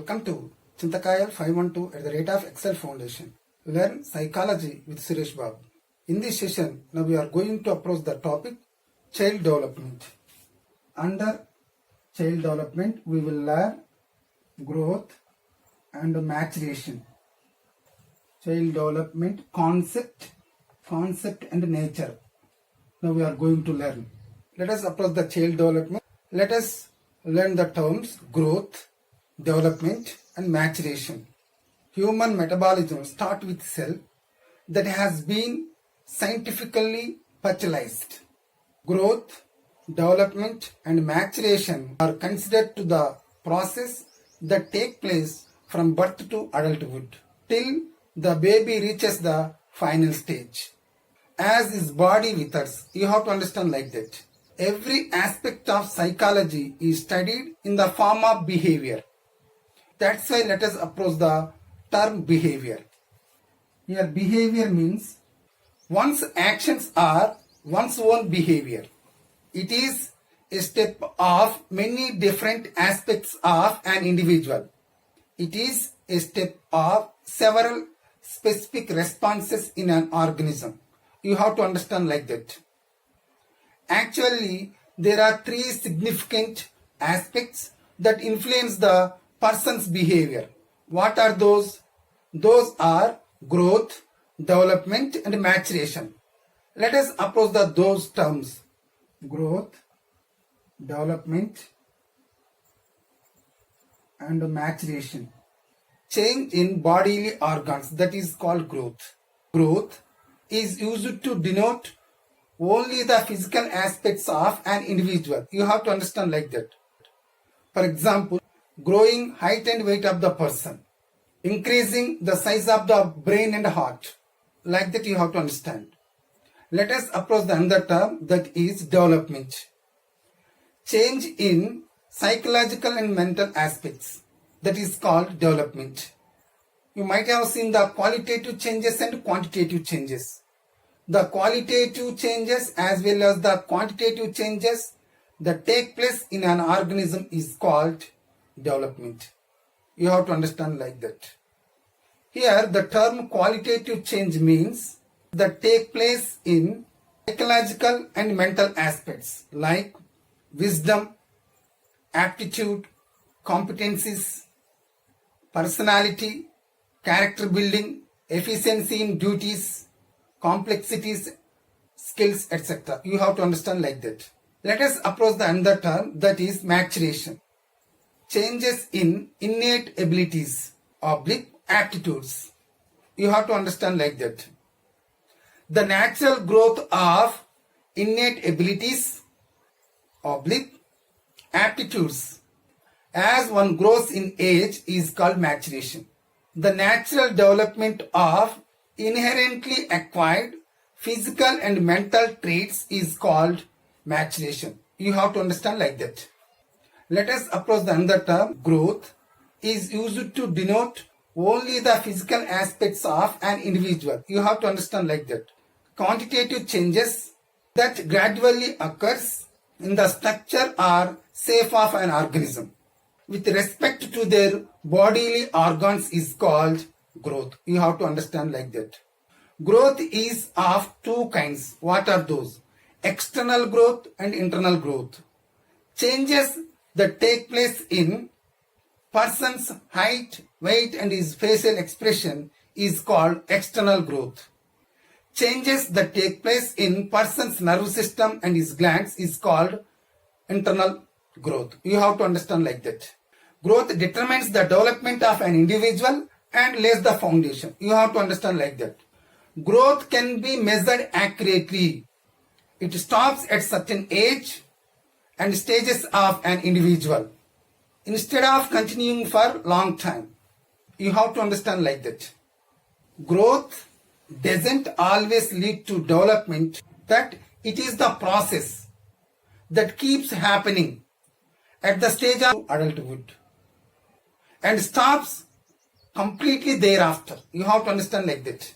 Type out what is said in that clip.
Welcome to Chintakayal 512 at the rate of Excel Foundation. Learn psychology with Suresh Babu. In this session, now we are going to approach the topic child development. Under child development, we will learn growth and maturation. Child development concept and nature. Now we are going to learn. Let us approach the child development. Let us learn the terms growth, development and maturation. Human metabolism starts with cell that has been scientifically fertilized. Growth, development and maturation are considered to the process that take place from birth to adulthood till the baby reaches the final stage. As his body withers, you have to understand like that. Every aspect of psychology is studied in the form of behavior. That's why let us approach the term behavior. Here behavior means one's actions are one's own behavior. It is a step of many different aspects of an individual. It is a step of several specific responses in an organism. You have to understand like that. Actually, there are three significant aspects that influence the person's behavior. What are those? Those are growth, development and maturation. Let us approach those terms. Growth, development and maturation. Change in bodily organs, that is called growth. Growth is used to denote only the physical aspects of an individual. You have to understand like that. For example, growing height and weight of the person, increasing the size of the brain and heart. Like that you have to understand. Let us approach the another term, that is development. Change in psychological and mental aspects, that is called development. You might have seen the qualitative changes and quantitative changes. The qualitative changes as well as the quantitative changes that take place in an organism is called development. You have to understand like that. Here the term qualitative change means that take place in psychological and mental aspects like wisdom, aptitude, competencies, personality, character building, efficiency in duties, complexities, skills, etc. You have to understand like that. Let us approach the another term, that is maturation. Changes in innate abilities, aptitudes. You have to understand like that. The natural growth of innate abilities, aptitudes, as one grows in age is called maturation. The natural development of inherently acquired physical and mental traits is called maturation. You have to understand like that. Let us approach the another term. Growth is used to denote only the physical aspects of an individual. You have to understand like that. Quantitative changes that gradually occurs in the structure or shape of an organism with respect to their bodily organs is called growth. You have to understand like that. Growth is of two kinds. What are those? External growth and internal growth. Changes that take place in person's height, weight and his facial expression is called external growth. Changes that take place in person's nervous system and his glands is called internal growth. You have to understand like that. Growth determines the development of an individual and lays the foundation. You have to understand like that. Growth can be measured accurately. It stops at certain age and stages of an individual instead of continuing for long time. You have to understand like that. Growth doesn't always lead to development, but it is the process that keeps happening at the stage of adulthood and stops completely thereafter. You have to understand like that.